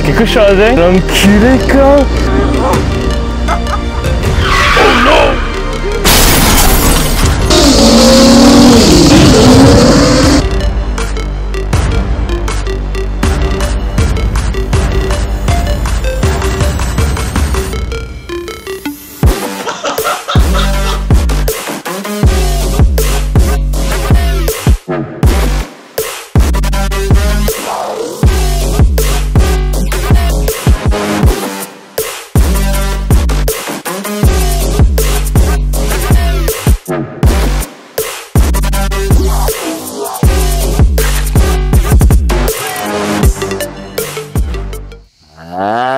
Quelque chose, hein? L'enculé, quoi! Oh non!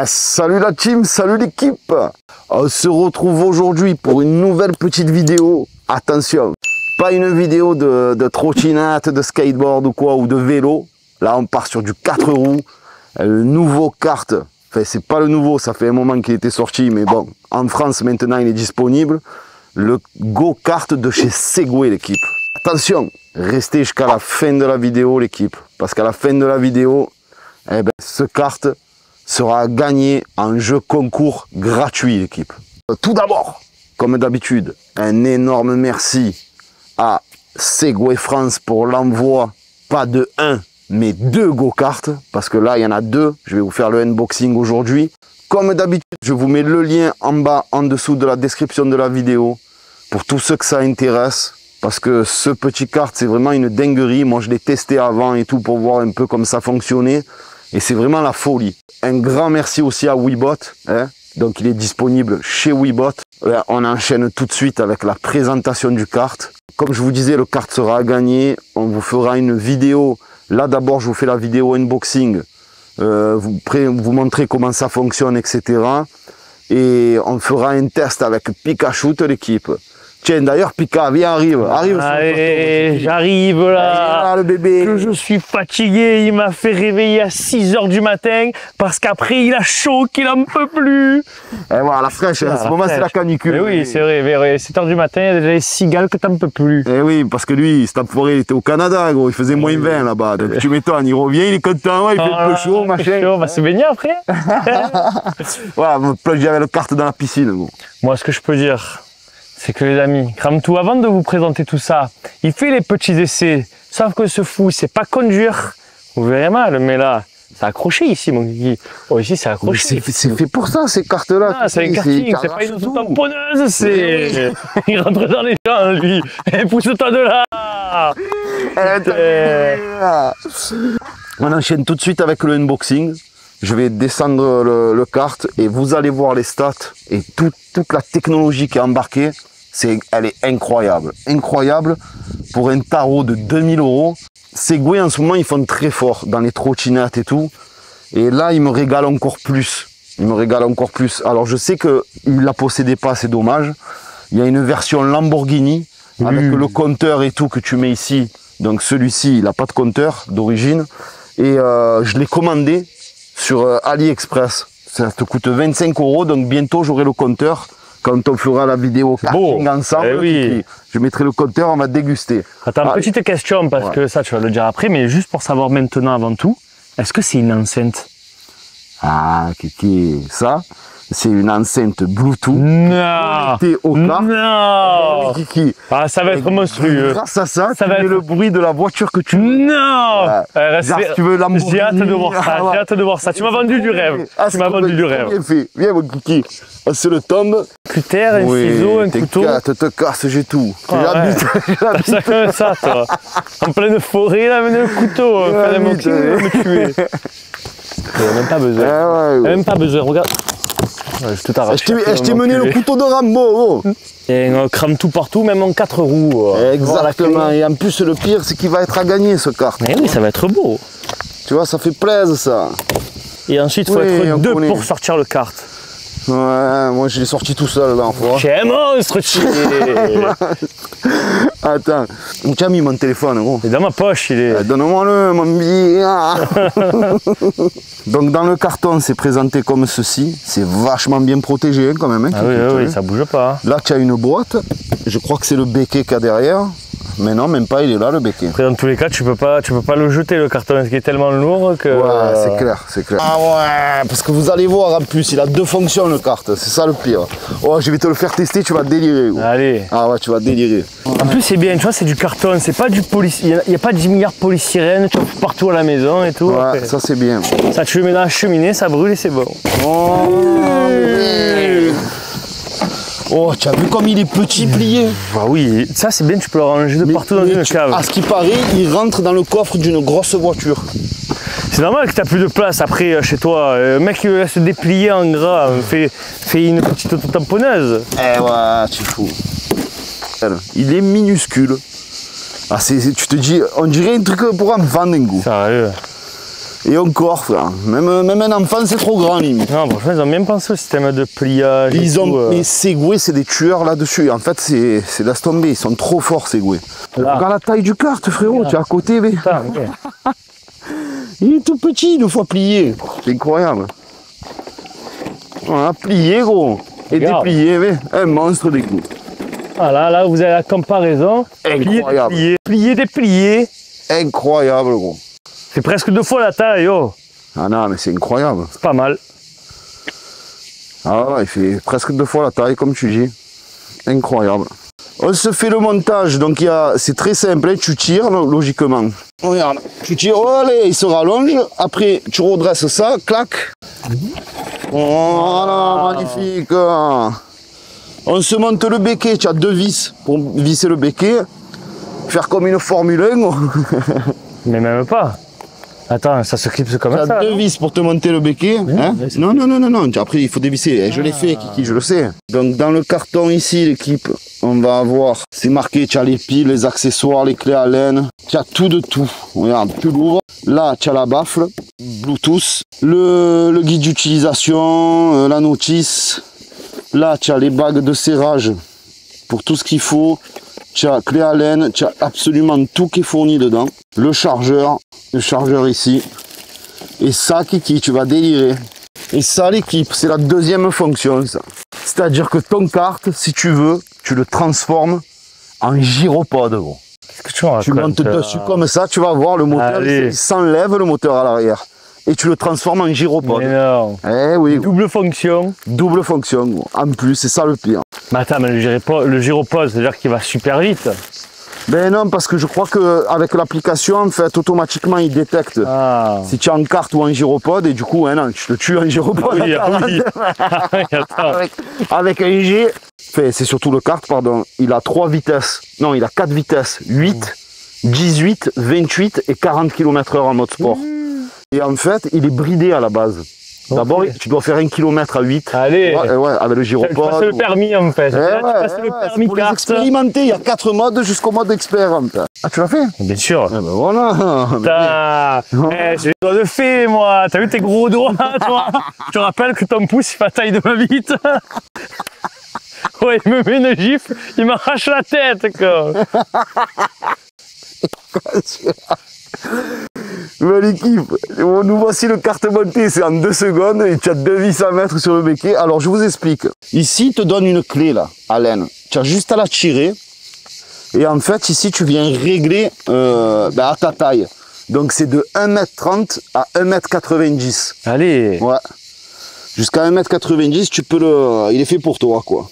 Salut la team, salut l'équipe. On se retrouve aujourd'hui pour une nouvelle petite vidéo. Attention, pas une vidéo de trottinette, de skateboard ou quoi, ou de vélo. Là on part sur du 4 roues, le nouveau kart. Enfin c'est pas le nouveau, ça fait un moment qu'il était sorti, mais bon, en France maintenant il est disponible. Le go-kart de chez Segway l'équipe. Attention, restez jusqu'à la fin de la vidéo l'équipe, parce qu'à la fin de la vidéo, eh ben, ce kart sera gagné en jeu concours gratuit l'équipe. Tout d'abord, comme d'habitude, un énorme merci à Segway France pour l'envoi, pas de 1 mais 2 go-karts, parce que là il y en a 2, je vais vous faire le unboxing aujourd'hui. Comme d'habitude, je vous mets le lien en bas, en dessous de la description de la vidéo, pour tous ceux que ça intéresse, parce que ce petit kart c'est vraiment une dinguerie. Moi je l'ai testé avant et tout pour voir un peu comme ça fonctionnait. Et c'est vraiment la folie. Un grand merci aussi à Webot. Hein. Donc il est disponible chez Webot. On enchaîne tout de suite avec la présentation du kart. Comme je vous disais, le kart sera à gagner. On vous fera une vidéo. Là d'abord, je vous fais la vidéo unboxing. Vous montrer comment ça fonctionne, etc. Et on fera un test avec Pikachu de l'équipe. Tiens, d'ailleurs, Pika, viens, arrive. Allez, j'arrive là. Le bébé. Que je suis fatigué, il m'a fait réveiller à 6 h du matin parce qu'après il a chaud, qu'il en peut plus. Et voilà, la fraîche, en ce moment c'est la canicule. Et oui, c'est vrai, vers 7 h du matin, il y a déjà les cigales que t'en peux plus. Et oui, parce que lui, cet enfoiré, il était au Canada, gros, il faisait moins 20 là-bas. Donc tu m'étonnes, il revient, il est content, ouais, il fait un peu chaud, machin. On va se baigner après. Voilà, me plonger avec le kart dans la piscine, gros. Moi, ce que je peux dire, c'est que les amis, Kramtou, avant de vous présenter tout ça, il fait les petits essais. Sauf que ce fou, c'est pas conduire. Vous verrez mal, mais là, c'est accroché ici, mon kiki. Oh, ici, c'est accroché. C'est fait pour ça, ces cartes-là. Ah, c'est un karting, c'est pas une auto-tamponneuse, c'est... Il rentre dans les gens, lui. Et pousse-toi de là. On enchaîne tout de suite avec le unboxing. Je vais descendre le kart et vous allez voir les stats et toute la technologie qui est embarquée. Elle est incroyable. Incroyable pour un tarot de 2000 €. Segway en ce moment ils font très fort dans les trottinettes et tout. Et là ils me régalent encore plus. Ils me régalent encore plus. Alors je sais qu'il ne la possédait pas, c'est dommage. Il y a une version Lamborghini avec le compteur et tout que tu mets ici. Donc celui-ci il n'a pas de compteur d'origine. Et je l'ai commandé sur AliExpress. Ça te coûte 25 €. Donc bientôt j'aurai le compteur. Quand on fera la vidéo karting ensemble, eh oui. Je mettrai le compteur, on va déguster. Attends, petite question, parce que ça tu vas le dire après, mais juste pour savoir maintenant avant tout, est-ce que c'est une enceinte? Ah, Kiki, ça, c'est une enceinte Bluetooth. Non, au kart. Non, Kiki. Ah, ça va être monstrueux. Grâce à ça, ça va être le bruit de la voiture que tu... Non, si tu veux j'ai hâte de voir ça, j'ai hâte de voir ça. Tu m'as vendu du rêve. Tu m'as vendu du rêve. Bien fait, viens mon Kiki. On se le tombe. Cutter, un ciseau, un couteau. Te casse, j'ai tout. J'habite. Ça comme ça, toi. En pleine forêt, là, avec un couteau. Mon King va me tuer. Même pas besoin. Même pas besoin, regarde. Ouais, je t'ai mené le couteau de Rambo. Et on crame tout partout, même en 4 roues. Exactement. Et en plus, le pire, c'est qu'il va être à gagner ce kart. Mais oui, ça va être beau. Tu vois, ça fait plaisir ça. Et ensuite, il faut être deux pour sortir le kart. Ouais, moi je l'ai sorti tout seul là, fois. C'est un monstre, tu es. Attends, où tu as mis mon téléphone, gros? Et dans ma poche, il est. Donne-moi-le, mon billet. Donc dans le carton, c'est présenté comme ceci. C'est vachement bien protégé quand même. Hein, Ah oui, oui, ça bouge pas. Là, tu as une boîte. Je crois que c'est le béquet qu'il y a derrière. Mais non, même pas, il est là le béquet. Après, dans tous les cas, tu peux pas le jeter le carton, parce qu'il est tellement lourd que. Ouais, c'est clair, c'est clair. Ah ouais, parce que vous allez voir en plus, il a deux fonctions le carte, c'est ça le pire. Oh, je vais te le faire tester, tu vas délirer. Gros. Allez. Ah ouais, tu vas délirer. En plus, c'est bien, tu vois, c'est du carton, c'est pas du il n'y a pas 10 milliards de polystyrène, tu vois, partout à la maison et tout. Ouais, après. ça c'est bien. Ça, tu le mets dans la cheminée, ça brûle et c'est bon. Oh, oh, tu as vu comme il est petit plié? Ah oui, ça c'est bien, tu peux le ranger de partout dans une cave. À ce qui paraît, il rentre dans le coffre d'une grosse voiture. C'est normal que tu n'as plus de place après chez toi. Le mec il va se déplier en gras, fais une petite auto-tamponneuse. Eh ouais, tu fous. Il est minuscule. Ah, tu te dis, on dirait un truc pour enfant d'un goût. Sérieux. Et encore, frère. Même un enfant, c'est trop grand, limite. Non, franchement, ils ont même pensé au système de pliage. Les Segway, c'est des tueurs là-dessus. En fait, c'est laisse tomber. Ils sont trop forts, Segway. Regarde la taille du kart, frérot. Tu es à côté, mais. Putain, okay. Il est tout petit, une fois plié. C'est incroyable. Voilà, plié, gros. Et Regarde. déplié, mais un monstre des coups. Voilà, là, vous avez la comparaison. Incroyable. Plié, déplié. Incroyable, gros. C'est presque 2 fois la taille, oh. Ah non, mais c'est incroyable. C'est pas mal. Ah ouais, il fait presque 2 fois la taille, comme tu dis. Incroyable. On se fait le montage, donc c'est très simple, hein, tu tires logiquement. Regarde, tu tires, oh, allez, il se rallonge, après tu redresses ça, clac. Voilà, magnifique. On se monte le béquet, tu as 2 vis pour visser le béquet. Faire comme une Formule 1. Mais même pas. Attends, ça se clipse comme ça. Tu as 2 vis pour te monter le béquet. Hein? Non, non, non, non, non. Après, il faut dévisser. Je l'ai fait, Kiki, je le sais. Donc, dans le carton ici, l'équipe, on va avoir, c'est marqué, tu as les piles, les accessoires, les clés Allen. Tu as tout de tout. Regarde, tu l'ouvres. Là, tu as la baffle, Bluetooth, le guide d'utilisation, la notice. Là, tu as les bagues de serrage pour tout ce qu'il faut. Tu as clé Allen, tu as absolument tout qui est fourni dedans. Le chargeur ici. Et ça, Kiki, tu vas délirer. Et ça, l'équipe, c'est la deuxième fonction, ça. C'est-à-dire que ton kart, si tu veux, tu le transformes en gyropode, gros. Tu montes dessus comme ça, tu vas voir le moteur, il s'enlève le moteur à l'arrière. Et tu le transformes en gyropode. Non. Eh oui. Double fonction. Double fonction, gros. En plus, c'est ça le pire. Mais attends, mais le gyropode, c'est-à-dire qu'il va super vite. Ben non, parce que je crois qu'avec l'application, en fait, automatiquement, il détecte si tu es en carte ou en gyropode, et du coup, hein, non, tu le tues en gyropode. Oui, oui. Avec un G, c'est surtout le kart, pardon, il a 3 vitesses. Non, il a 4 vitesses, 8, 18, 28 et 40 km/h en mode sport. Et en fait, il est bridé à la base. D'abord, tu dois faire 1 km à 8. Allez, ouais, avec le gyropode. Tu passes le permis en fait. Le permis pour les expérimenter, il y a 4 modes jusqu'au mode expert. Ah, tu l'as fait? Bien sûr. Ben voilà. J'ai les doigts de fée, moi. T'as vu tes gros doigts, toi? Je te rappelle que ton pouce, il fait la taille de ma bite. Ouais, il me met une gifle, il m'arrache la tête, quoi. L'équipe, nous voici le kart monté, c'est en 2 secondes et tu as 2 vis à mettre sur le béquet. Alors je vous explique. Ici, il te donne une clé là, Allen. Tu as juste à la tirer et en fait ici tu viens régler à ta taille. Donc c'est de 1m30 à 1m90. Allez. Ouais. Jusqu'à 1m90, tu peux il est fait pour toi quoi.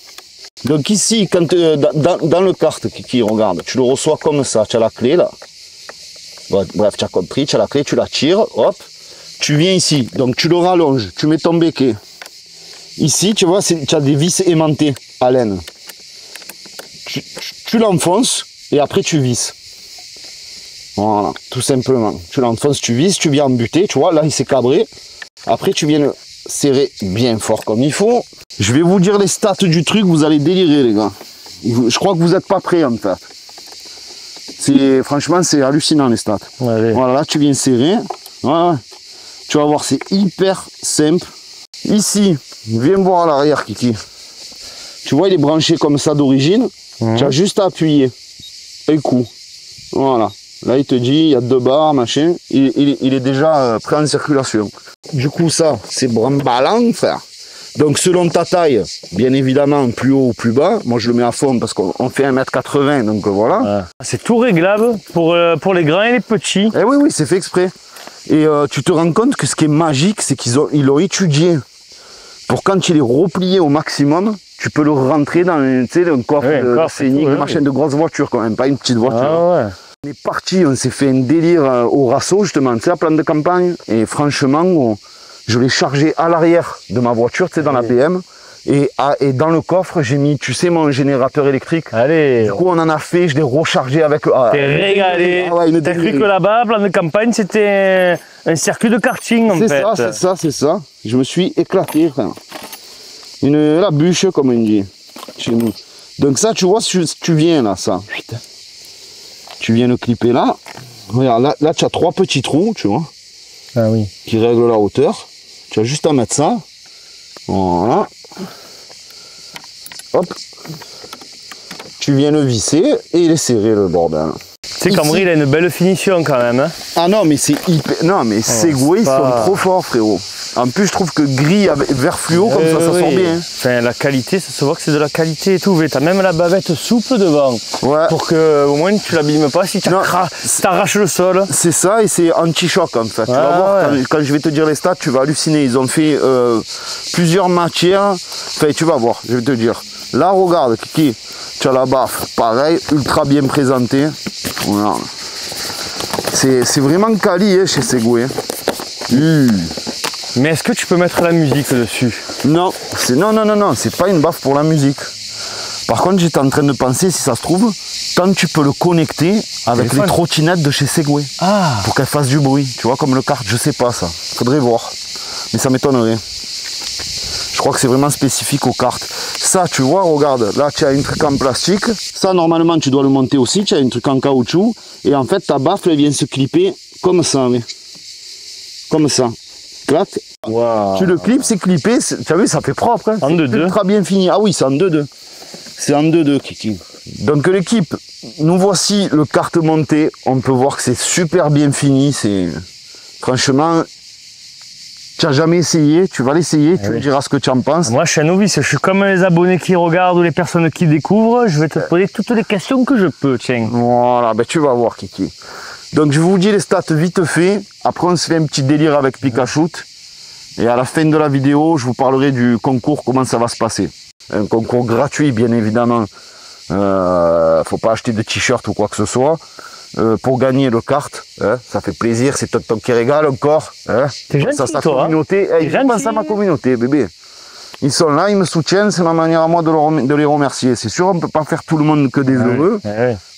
Donc ici, quand dans le kart qui regarde, tu le reçois comme ça, tu as la clé là. Bref, tu as compris, tu as la clé, tu la tires, hop, tu viens ici, donc tu le rallonges, tu mets ton béquet. Ici, tu vois, tu as des vis aimantées à laine. Tu l'enfonces et après tu visses. Voilà, tout simplement. Tu l'enfonces, tu visses, tu viens embuter, tu vois, là il s'est cabré. Après tu viens le serrer bien fort comme il faut. Je vais vous dire les stats du truc, vous allez délirer les gars. Je crois que vous n'êtes pas prêts en fait. Franchement, c'est hallucinant les stats. Allez. Voilà, là tu viens serrer. Voilà. Tu vas voir, c'est hyper simple. Ici, Viens voir à l'arrière, Kiki. Tu vois, il est branché comme ça d'origine. Tu as juste à appuyer. Un coup. Voilà. Là, il te dit, il y a 2 barres, machin. Il est déjà prêt en circulation. Du coup, ça, c'est bramballant, frère. Donc, selon ta taille, bien évidemment, plus haut ou plus bas. Moi, je le mets à fond parce qu'on fait 1m80, donc voilà. C'est tout réglable pour les grands et les petits. Eh oui, c'est fait exprès. Et tu te rends compte que ce qui est magique, c'est qu'ils l'ont étudié. Pour quand il est replié au maximum, tu peux le rentrer dans un coffre de scénique, une machine de grosse voiture quand même, pas une petite voiture. Ah ouais. On est parti, on s'est fait un délire au Rasso justement, tu sais, à plan de campagne. Et franchement, je l'ai chargé à l'arrière de ma voiture, tu sais, dans la BM. Et dans le coffre, j'ai mis, tu sais, mon générateur électrique. Allez. Du coup, on en a fait, je l'ai rechargé avec... T'es régalé. T'as cru que là-bas, plan de campagne, c'était un circuit de karting en fait. C'est ça. Je me suis éclaté, frère. La bûche, comme on dit, chez nous. Donc ça, tu vois, tu viens là, ça. Tu viens le clipper là. Regarde, là tu as 3 petits trous, tu vois. Ah oui. Qui règlent la hauteur. Tu as juste à mettre ça. Voilà. Hop. Tu viens le visser et il est serré le bordel. Tu sais qu'Amri, il a une belle finition quand même. Hein. Ah non, mais c'est hyper... Non, mais Segway, ils sont trop forts, frérot. En plus, je trouve que gris avec vert fluo, comme ça sort bien. Enfin, la qualité, ça se voit que c'est de la qualité et tout. T'as même la bavette souple devant. Ouais. Pour que au moins tu l'abîmes pas si tu arraches le sol. C'est ça et c'est anti-choc en fait. Tu vas voir, quand je vais te dire les stats, tu vas halluciner. Ils ont fait plusieurs matières. Enfin, tu vas voir, je vais te dire. Là, regarde, Kiki, tu as la baffe. Pareil, ultra bien présenté. Voilà. C'est vraiment quali hein, chez Segway. Mais est-ce que tu peux mettre la musique dessus? Non, c'est pas une baffe pour la musique. Par contre, j'étais en train de penser, si ça se trouve, quand tu peux le connecter avec les trottinettes de chez Segway. Pour qu'elles fassent du bruit, tu vois, comme le kart, je sais pas ça. Faudrait voir. Mais ça m'étonnerait. Je crois que c'est vraiment spécifique au kart. Ça, tu vois, regarde, là tu as un truc en plastique. Ça, normalement, tu dois le monter aussi. Tu as un truc en caoutchouc. Et en fait, ta baffe, elle vient se clipper comme ça. Mais. Comme ça. Clac. Wow. Tu le clips, c'est clippé. Tu as vu, ça fait propre. Hein. En 2-2. Ultra bien fini. Ah oui, c'est en 2-2. C'est en 2-2, Kiki. Donc l'équipe, nous voici le kart monté. On peut voir que c'est super bien fini. C'est franchement... Tu n'as jamais essayé, tu vas l'essayer, tu me diras ce que tu en penses. Moi, je suis un novice, je suis comme les abonnés qui regardent ou les personnes qui découvrent. Je vais te poser toutes les questions que je peux, tiens. Voilà, ben tu vas voir, Kiki. Donc, je vous dis les stats vite fait. Après, on se fait un petit délire avec Pikachu. Et à la fin de la vidéo, je vous parlerai du concours, comment ça va se passer. Un concours gratuit, bien évidemment. Faut pas acheter de t-shirt ou quoi que ce soit. Pour gagner le kart, hein, ça fait plaisir, c'est Tonton qui régale encore. Hein. T'es gentil, ça, sa toi. communauté. Hey, je pense à ma communauté, bébé. Ils sont là, ils me soutiennent, c'est ma manière à moi de les remercier. C'est sûr, on ne peut pas faire tout le monde que des heureux,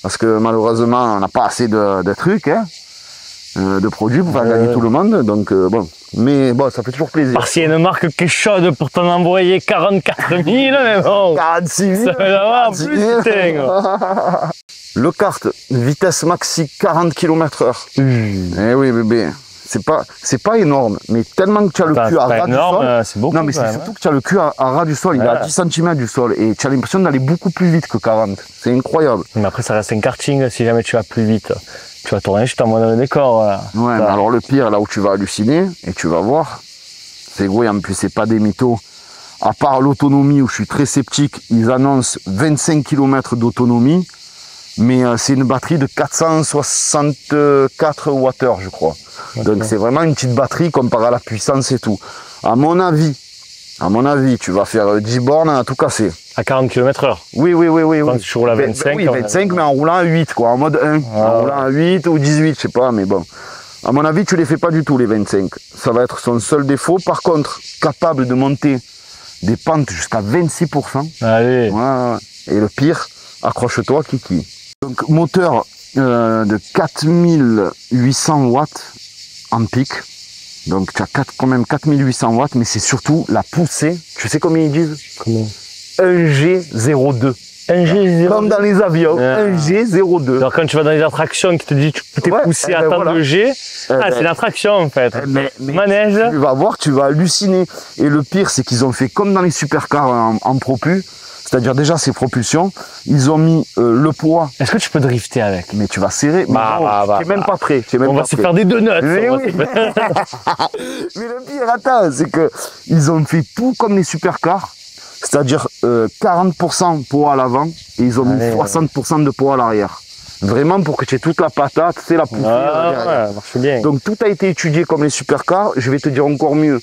parce que malheureusement, on n'a pas assez de trucs, hein, de produits pour faire gagner tout le monde. Donc bon, mais bon, ça fait toujours plaisir. Parce qu'il y a une marque qui est chaude pour t'en envoyer 44 000, mais bon. 46 000. Ça va avoir plus, putain. Le kart, vitesse maxi 40 km/h. Eh oui, bébé. C'est pas énorme, mais tellement que tu as le cul à ras du sol. C'est beaucoup. Non, mais c'est surtout que tu as le cul à ras du sol. Il est à 10 cm du sol. Et tu as l'impression d'aller beaucoup plus vite que 40. C'est incroyable. Mais après, ça reste un karting. Si jamais tu vas plus vite, tu vas tourner juste en mode décor. Voilà. Ouais, mais alors le pire, là où tu vas halluciner, et tu vas voir, c'est gros, en plus, c'est pas des mythos. À part l'autonomie où je suis très sceptique, ils annoncent 25 km d'autonomie. Mais c'est une batterie de 464 Wh, je crois. Donc c'est vraiment une petite batterie comparée à la puissance et tout. À mon avis, tu vas faire 10 bornes à tout casser. À 40 km/h. Oui. Quand tu roules à 25. Oui, 25, mais en roulant à 8, quoi, en mode 1. En roulant à 8 ou 18, je sais pas, mais bon. À mon avis, tu les fais pas du tout, les 25. Ça va être son seul défaut. Par contre, capable de monter des pentes jusqu'à 26%. Allez. Ouais. Et le pire, accroche-toi, Kiki. Donc moteur de 4800 watts en pic. Donc tu as quand même 4800 watts, mais c'est surtout la poussée. Tu sais combien ils disent? Combien? 1G02. Un G02. Comme dans les avions, un G02. Alors quand tu vas dans les attractions qui te dit tu peux pousser à tant de G, c'est une attraction en fait. Mais Manège. tu vas voir, tu vas halluciner. Et le pire, c'est qu'ils ont fait comme dans les supercars en propu. C'est-à-dire déjà ces propulsions, ils ont mis le poids. Est-ce que tu peux drifter avec? Mais tu vas serrer. Tu n'es même pas prêt. On va se faire des donuts. Mais, oui. Mais le pire, attends, c'est que ils ont fait tout comme les supercars. C'est-à-dire 40% poids à l'avant et ils ont mis 60% de poids à l'arrière. Vraiment pour que tu aies toute la patate, c'est la poussée. Ça marche bien. Donc tout a été étudié comme les supercars. Je vais te dire encore mieux.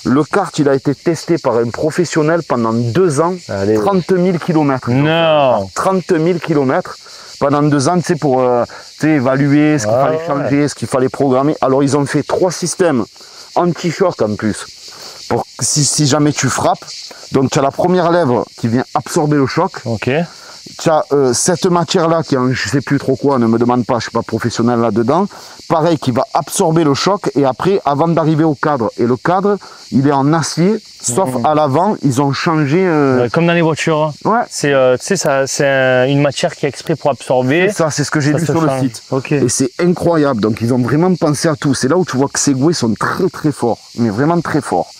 Le kart, il a été testé par un professionnel pendant 2 ans, 30 000 km. Non. 30 000 km pendant 2 ans, tu sais, pour évaluer ce qu'il fallait changer, ce qu'il fallait programmer. Alors, ils ont fait 3 systèmes anti-choc en plus. Pour si jamais tu frappes, donc tu as la première lèvre qui vient absorber le choc. Ok. Tu as cette matière-là qui est, je sais plus trop quoi, ne me demande pas, je suis pas professionnel là-dedans. Pareil, qui va absorber le choc et après, avant d'arriver au cadre. Et le cadre, il est en acier, sauf à l'avant, ils ont changé. Comme dans les voitures. Ouais. C'est, tu sais, c'est une matière qui est exprès pour absorber. Ça, c'est ce que j'ai lu sur le site. Okay. Et c'est incroyable. Donc, ils ont vraiment pensé à tout. C'est là où tu vois que Segway sont très très forts, mais vraiment très forts.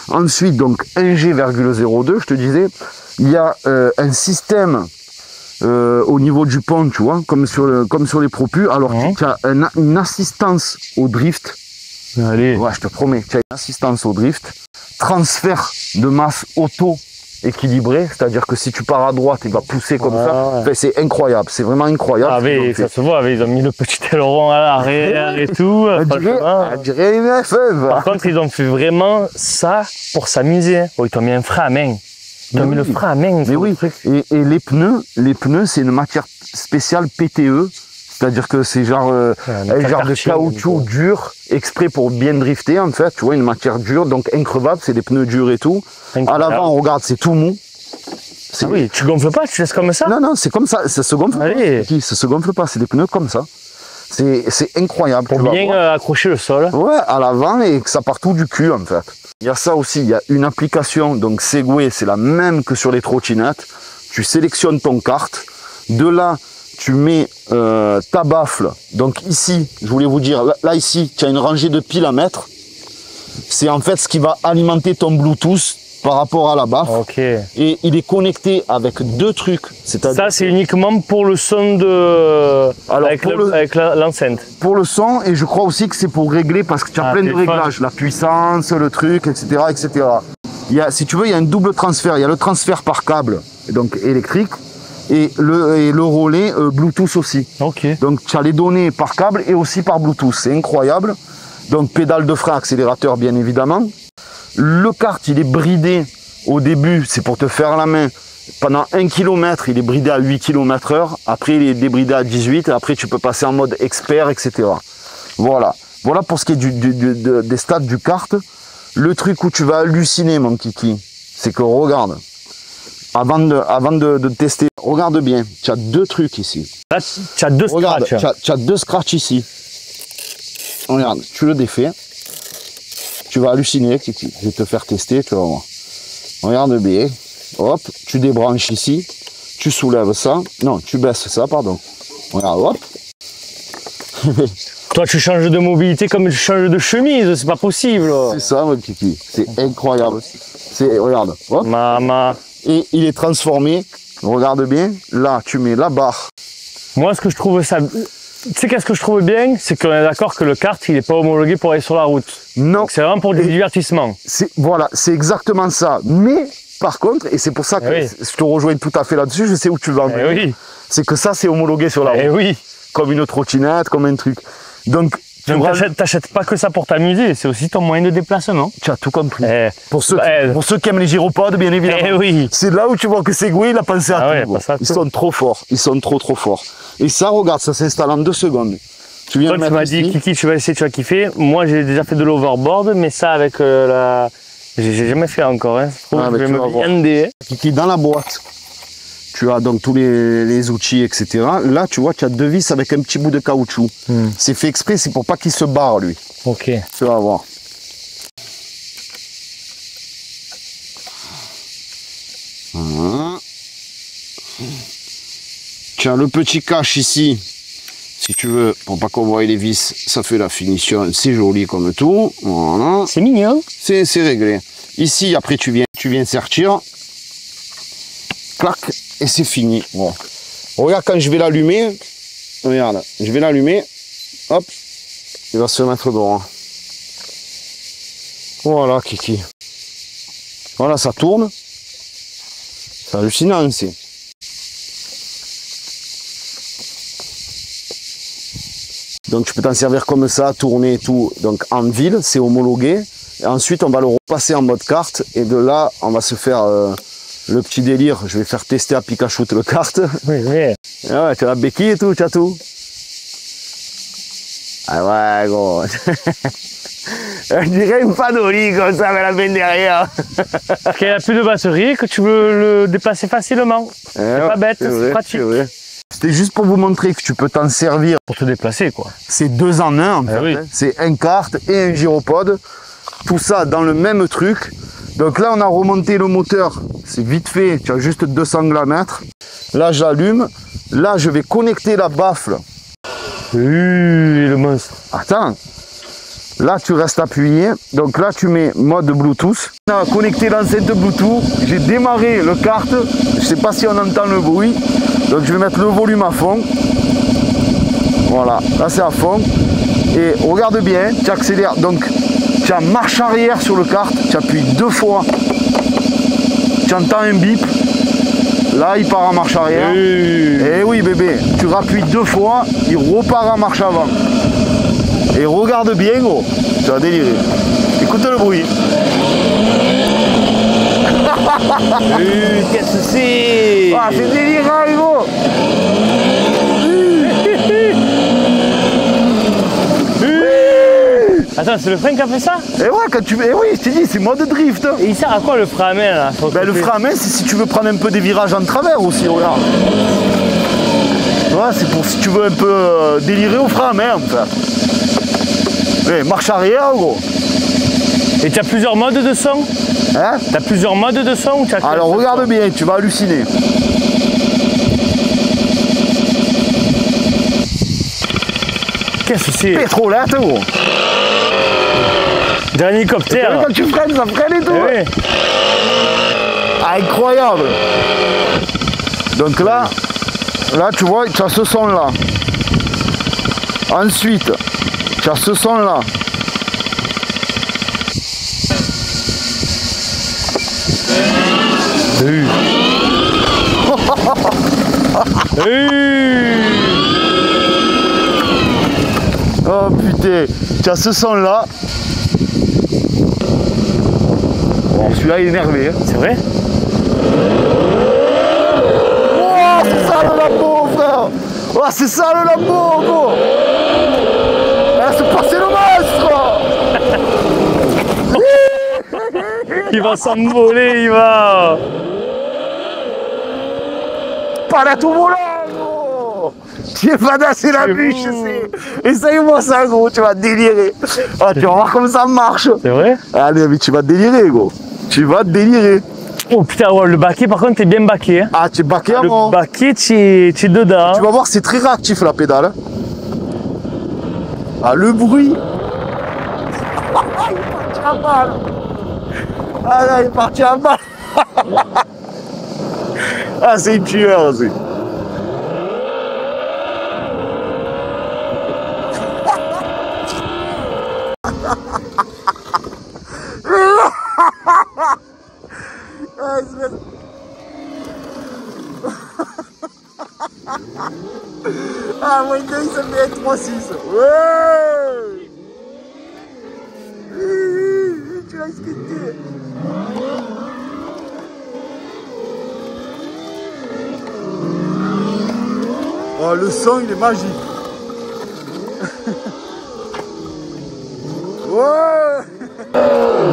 Ensuite, donc 1G,02, je te disais, il y a un système. Au niveau du pont, tu vois, comme sur les propus. Alors, tu as une assistance au drift. Allez. Ouais, je te promets, tu as une assistance au drift. Transfert de masse auto-équilibré, c'est-à-dire que si tu pars à droite, il va pousser comme ça. Enfin, c'est incroyable, c'est vraiment incroyable. Ah, mais ça se voit, ils ont mis le petit aileron à l'arrière et tout. On dirait une F1. Par contre, ils ont fait vraiment ça pour s'amuser. Oh, ils t'ont mis un frein à main. Ils ont mis le frein à main. Mais oui, et les pneus, c'est une matière spéciale PTE, c'est-à-dire que c'est genre un genre de caoutchouc dur, exprès pour bien drifter en fait, tu vois, une matière dure, donc increvable, c'est des pneus durs et tout. À l'avant, on regarde, c'est tout mou. Ah oui, tu gonfles pas, tu laisses comme ça? Non, c'est comme ça, ça se gonfle pas. Ça se gonfle pas, c'est des pneus comme ça. C'est incroyable. Pour bien accrocher le sol. Ouais, à l'avant et que ça part tout du cul en fait. Il y a ça aussi, il y a une application, donc Segway, c'est la même que sur les trottinettes. Tu sélectionnes ton kart. De là, tu mets ta baffle. Donc ici, je voulais vous dire, là ici, tu as une rangée de piles à mettre. C'est en fait ce qui va alimenter ton Bluetooth par rapport à la baffle. Okay. Et il est connecté avec 2 trucs. Ça, c'est uniquement pour le son de... Alors, avec l'enceinte. Pour le son, et je crois aussi que c'est pour régler, parce que tu as plein de réglages. La puissance, le truc, etc. etc. Il y a, si tu veux, il y a un double transfert. Il y a le transfert par câble, donc électrique, et le relais Bluetooth aussi. Okay. Donc tu as les données par câble et aussi par Bluetooth. C'est incroyable. Donc pédale de frein, accélérateur bien évidemment. Le kart, il est bridé au début, c'est pour te faire la main. Pendant 1 km, il est bridé à 8 km/h. Après, il est débridé à 18. Et après, tu peux passer en mode expert, etc. Voilà. Voilà pour ce qui est des stats du kart. Le truc où tu vas halluciner, mon kiki, c'est que regarde, avant de tester, regarde bien, tu as 2 trucs ici. Là, tu as 2 scratchs. Tu as 2 scratchs ici. Regarde, tu le défais. Tu vas halluciner, Kiki. Je vais te faire tester, tu vas voir. Regarde bien. Hop, tu débranches ici. Tu soulèves ça. Non, tu baisses ça, pardon. Regarde, hop. Toi, tu changes de mobilité comme tu changes de chemise. C'est pas possible. C'est ça, mon Kiki. C'est incroyable. Regarde, hop. Maman. Et il est transformé. Regarde bien. Là, tu mets la barre. Moi, ce que je trouve ça... Tu sais qu'est-ce que je trouve bien, c'est qu'on est d'accord que le kart, il n'est pas homologué pour aller sur la route. Non. C'est vraiment pour du divertissement. Voilà, c'est exactement ça. Mais, par contre, et c'est pour ça que je te rejoins tout à fait là-dessus, je sais où tu vas en venir. C'est que ça, c'est homologué sur la route. Comme une trottinette, comme un truc. Donc t'achètes pas que ça pour t'amuser, c'est aussi ton moyen de déplacement. Tu as tout compris. Pour ceux qui aiment les gyropodes, bien évidemment. C'est là où tu vois que Segway, il a pensé à tout. Ils sont trop forts. Ils sont trop forts. Et ça, regarde, ça s'installe en 2 secondes. Tu viens de mettre ici. Tu m'as dit, Kiki, tu vas essayer, tu vas kiffer. Moi, j'ai déjà fait de l'overboard, mais ça avec la... J'ai jamais fait encore. Hein. Je vais me viander. Kiki, dans la boîte, tu as donc tous les outils, etc. Là, tu vois, tu as 2 vis avec un petit bout de caoutchouc. C'est fait exprès, c'est pour pas qu'il se barre, lui. Ok. Tu vas voir. Voilà. Tu as le petit cache ici, si tu veux, pour pas qu'on voie les vis, ça fait la finition, c'est joli comme tout. Voilà. C'est mignon. C'est réglé. Ici, après, tu viens sertir. Clac, et c'est fini. Bon. Regarde quand je vais l'allumer. Regarde, je vais l'allumer. Hop, il va se mettre droit. Voilà, Kiki. Voilà, ça tourne. C'est hallucinant, c'est. Donc tu peux t'en servir comme ça, tourner et tout. Donc en ville, c'est homologué. Et ensuite, on va le repasser en mode carte. Et de là, on va se faire le petit délire. Je vais faire tester à Pikachu le carte. Oui, oui. Ah ouais, tu as la béquille et tout, tu as tout. Ah ouais, gros. Je dirais une panoli comme ça, mais la peine derrière. Parce qu'il n'y a plus de batterie et que tu veux le déplacer facilement. C'est pas bête, c'est pratique. C'était juste pour vous montrer que tu peux t'en servir. Pour te déplacer, quoi. C'est 2 en 1 en fait. Oui. C'est un kart et un gyropode. Tout ça dans le même truc. Donc là, on a remonté le moteur. C'est vite fait. Tu as juste 200 grammes. Là, j'allume. Là, je vais connecter la baffle. Le monstre. Attends. Là, tu restes appuyé. Donc là, tu mets mode Bluetooth. On a connecté l'enceinte Bluetooth. J'ai démarré le kart. Je ne sais pas si on entend le bruit. Donc je vais mettre le volume à fond. Voilà, là c'est à fond. Et regarde bien, tu accélères. Donc tu as marche arrière sur le kart. Tu appuies 2 fois. Tu entends un bip. Là, il part en marche arrière. Et oui, bébé, tu rappuies 2 fois. Il repart en marche avant. Et regarde bien, gros. Tu vas délirer. Écoute le bruit. Qu'est-ce que c'est? Ah, c'est délirant, gros. Attends, c'est le frein qui a fait ça? Et ouais, quand tu... Et oui, je t'ai dit, c'est mode drift. Et il sert à quoi le frein à main là? Ben, le frein à main, c'est si tu veux prendre un peu des virages en travers aussi, regarde. Ouais, c'est pour si tu veux un peu délirer au frein à main, en fait. Ouais, marche arrière, gros. Et tu as plusieurs modes de son? Hein? Tu as plusieurs modes de son ou Alors regarde bien, tu vas halluciner. Qu'est-ce que c'est? Pétrolette, gros. D'un hélicoptère. Quand tu freines, ça freine et tout. Eh oui. Incroyable. Donc là, tu vois, tu as ce son là. Ensuite, tu as ce son là. Oh putain, tu as ce son là. Bon, celui-là il est énervé. Hein. C'est vrai? Oh, c'est ça le Lambo, frère. Oh, c'est ça le Lambo, gros. C'est passé le monstre. Il va s'envoler, il va. Pas la tout volant, gros. Tu es badassé la bûche, c'est. Essaye-moi ça, gros, tu vas délirer. Ah, tu vas voir comme ça marche. C'est vrai? Allez, mais tu vas délirer, gros. Tu vas délirer. Oh putain, ouais, le baquet par contre, t'es bien baqué. Hein. Ah, tu es baqué Le avant. baquet, tu es dedans. Tu vas voir, c'est très réactif la pédale. Ah, le bruit. Il est parti à balle. Ah là, il est parti à balle. Ah, c'est une tueur aussi. Ah, moi, il ça fait 3-6. Ouais. Tu l'as skaté. Oh, le son, il est magique. Ouais.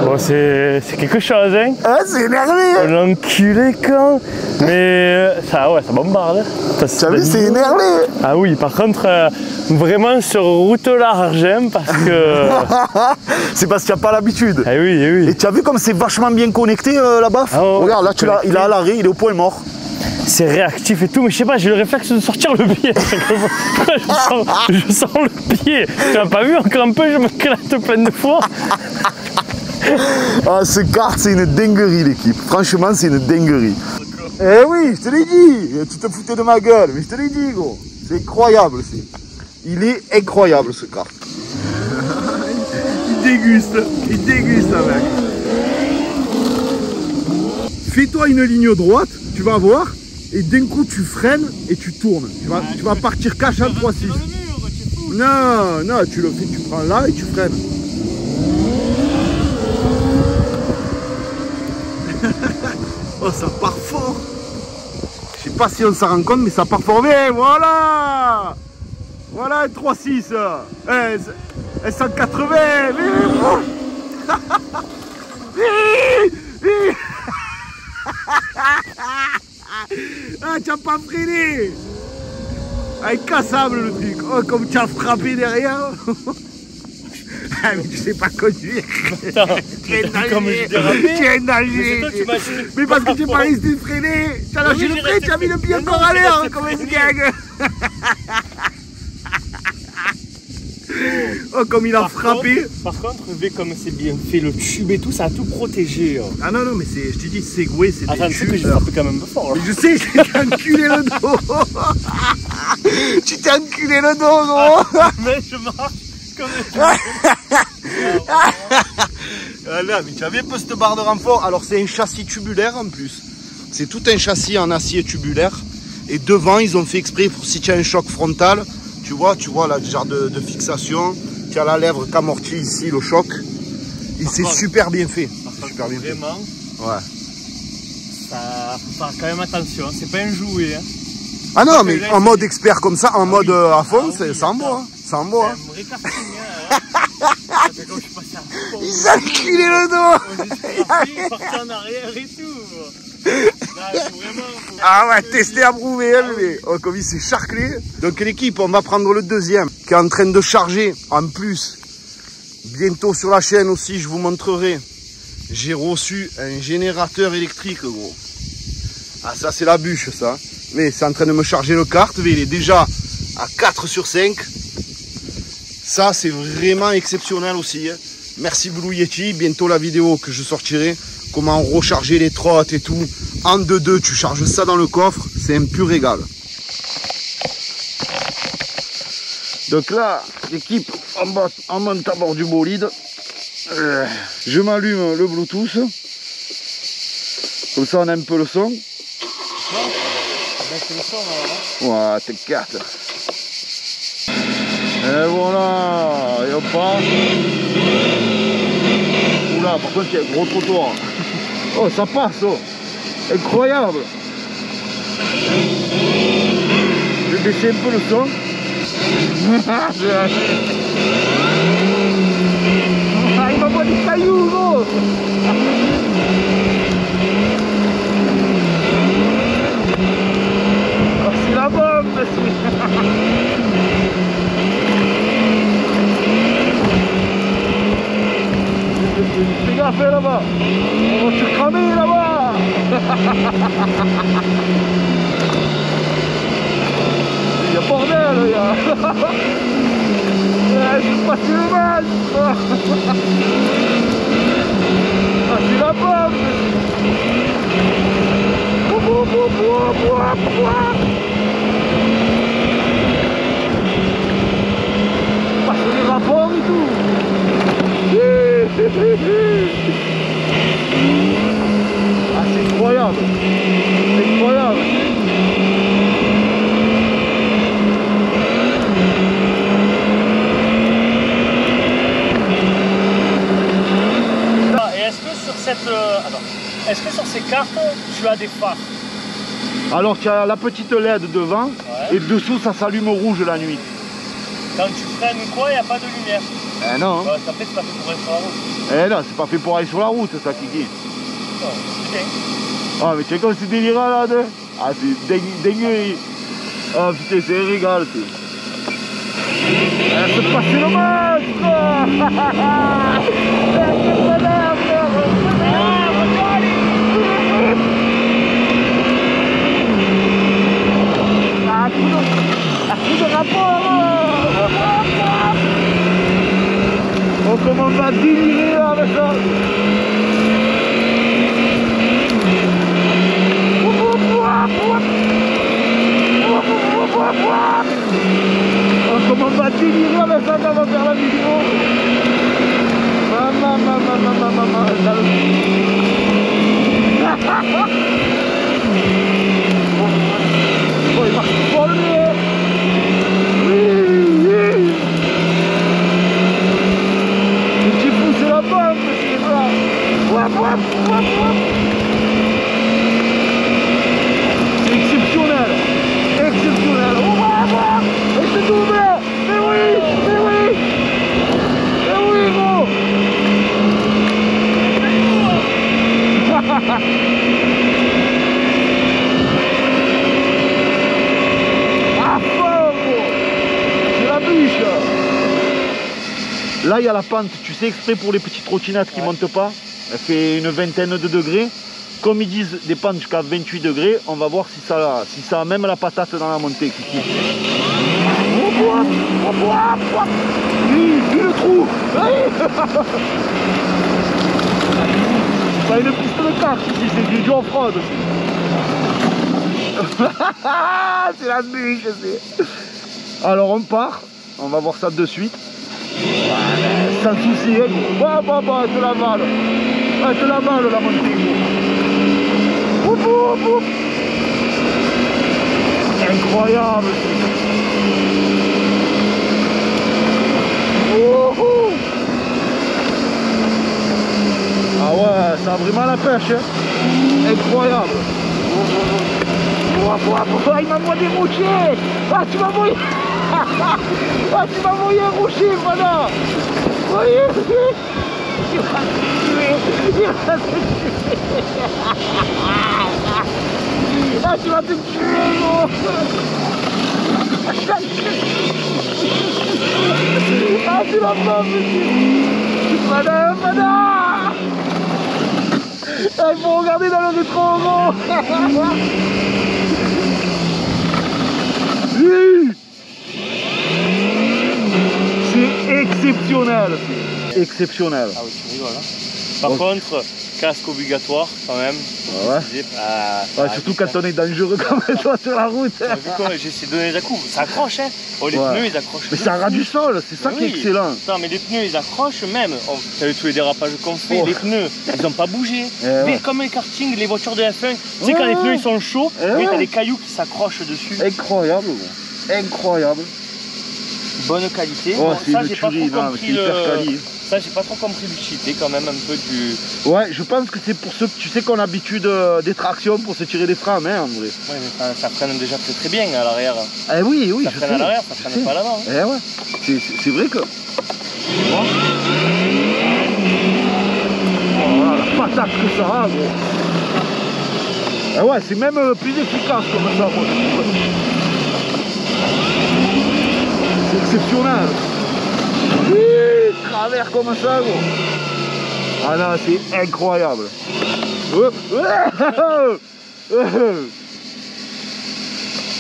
Bon, c'est quelque chose, hein. Ah, c'est énervé. L'enculé quand. Mais ça, ouais, ça bombarde. T'as vu, c'est énervé. Ah oui, par contre, vraiment sur route large, hein, parce que. C'est parce que tu n'as pas l'habitude. Ah oui, eh oui. Et tu as vu comme c'est vachement bien connecté la baffe. Ah ouais, regarde, là, il est à l'arrêt, il est au point mort. c'est réactif et tout, mais je sais pas, j'ai le réflexe de sortir le pied. Je sens le pied. Tu n'as pas vu, encore un peu, je m'éclate plein de fois. Ah, ce kart, c'est une dinguerie, l'équipe. Franchement, c'est une dinguerie. Eh oui, je te l'ai dit. Tu te foutais de ma gueule, mais je te l'ai dit, gros. C'est incroyable, c'est. Il est incroyable, ce kart. Il déguste, mec. Fais-toi une ligne droite, tu vas voir, et d'un coup, tu freines et tu tournes. Tu vas partir cash en 3-6. Non, non, tu le fais, tu prends là et tu freines. Oh, ça part fort. Je sais pas si on s'en rend compte, mais ça part fort bien. Voilà. Voilà un 3-6. 180. Ah, tu n'as pas freiné. Ah, incassable le truc. Oh, comme tu as frappé derrière. Ah, mais tu sais pas conduire. Attends, Tu es comme je dérapais. Tu es nager. Mais parce que tu n'es pas resté freiné. Tu as lâché le frein, tu as mis le pied encore à l'air comme un gang. Oh, comme il a frappé. Par contre, vu comme c'est bien fait, le tube et tout, ça a tout protégé. Ah non, non, mais je te dis, Segway, c'est attends, des tu sais tubes. que j'ai frappé quand même fort. Là. Mais je sais, je t'ai enculé le dos. Tu t'es enculé le dos, gros. Mais je marche comme Ah là, mais tu as vu un peu cette barre de renfort. Alors, c'est un châssis tubulaire en plus. C'est tout un châssis en acier tubulaire. Et devant, ils ont fait exprès pour si tu as un choc frontal. Tu vois là, genre de fixation. Tu as la lèvre qu'amortit ici, le choc. Et c'est super bien fait. C'est super bien fait. Vraiment, ouais. Ça faut faire quand même attention. C'est pas un jouet. Hein. Ah non, mais en mode expert comme ça, en mode à fond, c'est en bois. C'est en bois. Il s'est enculé le dos. Il est parti en arrière et tout. Ah ouais, tester, approuvé, hein, bébé. Oh, comme il s'est charclé. Donc l'équipe, on va prendre le deuxième, qui est en train de charger. En plus, bientôt sur la chaîne aussi, je vous montrerai. J'ai reçu un générateur électrique, gros. Ah, ça, c'est la bûche, ça. Mais c'est en train de me charger le kart. Mais il est déjà à 4 sur 5. Ça, c'est vraiment exceptionnel aussi. Hein. Merci Blue Yeti. Bientôt la vidéo que je sortirai. Comment recharger les trottes et tout. En 2-2, tu charges ça dans le coffre. C'est un pur régal. Donc là, l'équipe, on monte à bord du bolide. Je m'allume le Bluetooth. Comme ça, on a un peu le son. Ouais, t'inquiète. Et voilà, et on part. Oula, par contre, il y a un gros trottoir. Oh, ça passe, oh. Incroyable. Je vais baisser un peu le son. Il m'a pas des cailloux, gros. Oh, c'est la bombe. Fais gaffe là-bas. On va se cramer là-bas. Il y a bordel, il y a. Je passe le mal. Ah, c'est la bombe. Passe les rapports et tout. Ah, c'est incroyable. C'est incroyable. Et est-ce que sur cette... est-ce que sur ces cartes, tu as des phares? Alors tu as la petite LED devant, ouais. Et dessous ça s'allume au rouge la nuit. Quand tu freines ou quoi, il n'y a pas de lumière? Eh non. Ça fait, c'est pas fait pour aller sur la route. Eh non, c'est pas fait pour aller sur la route ça, Kiki. Non, c'est bien. Ah mais tu sais comme c'est délirant là de... Ah c'est dinguerie. Ah putain c'est un régal c'est. C'est passé le match. ça qu'on va faire la vidéo. Maman, dans le... Oh, il marche trop le nez. Oui. Mais tu fous, c'est la bombe, c'est ça. C'est exceptionnel. Exceptionnel. Et c'est doublé. Mais oui, gros. À fond, gros. C'est la biche. Là, il y a la pente, tu sais, exprès pour les petites trottinettes qui montent pas. Elle fait une vingtaine de degrés. Comme ils disent des pentes jusqu'à 28 degrés, on va voir si ça a même la patate dans la montée, Kiki. Oui, le trou. C'est pas une piste de kart ici, c'est du jeu off-road. C'est la bûche, c'est. Alors on part, on va voir ça de suite. Sans souci, hein. Elle te la balle. Elle te la balle la montée. Incroyable. Ah ouais, ça a vraiment la pêche, hein. Incroyable. Il m'a envoyé des rochers. Ah, tu m'as envoyé. Ah, tu m'as envoyé un rocher, voilà. Voyez. Il va te tuer. Ah, tu vas te tuer, gros. Ah, tu vas pas, monsieur. Madame. Ah, il faut regarder dans le rétro, gros. C'est exceptionnel. Exceptionnel. Ah oui, tu rigoles, hein. Par contre, casque obligatoire quand même. Ouais. Surtout quand on est dangereux comme toi sur la route. J'essaie de donner des coups, ça accroche, hein. Oh, les pneus ils accrochent. Mais ça ras du sol, c'est ça qui est excellent. Non, mais les pneus ils accrochent même. T'as vu tous les dérapages qu'on fait, les pneus ils n'ont pas bougé. Mais comme les karting, les voitures de F1, tu sais quand les pneus ils sont chauds, t'as des cailloux qui s'accrochent dessus. Incroyable, incroyable. Bonne qualité. Oh, c'est une tuerie, Ça, j'ai pas trop compris le cheaté quand même, un peu du... Ouais, je pense que c'est pour ceux que tu sais qu'on a l'habitude des tractions pour se tirer les freins, hein, en vrai. Ouais, mais ça freine déjà très bien à l'arrière. Eh oui, ça freine à l'arrière, ça freine pas à l'avant. Eh ouais, c'est vrai que... Voilà, la patate que ça a, gros. Eh ouais, c'est même plus efficace comme ça, moi, je trouve. C'est exceptionnel. Travers comme ça, gros. Ah non, c'est incroyable.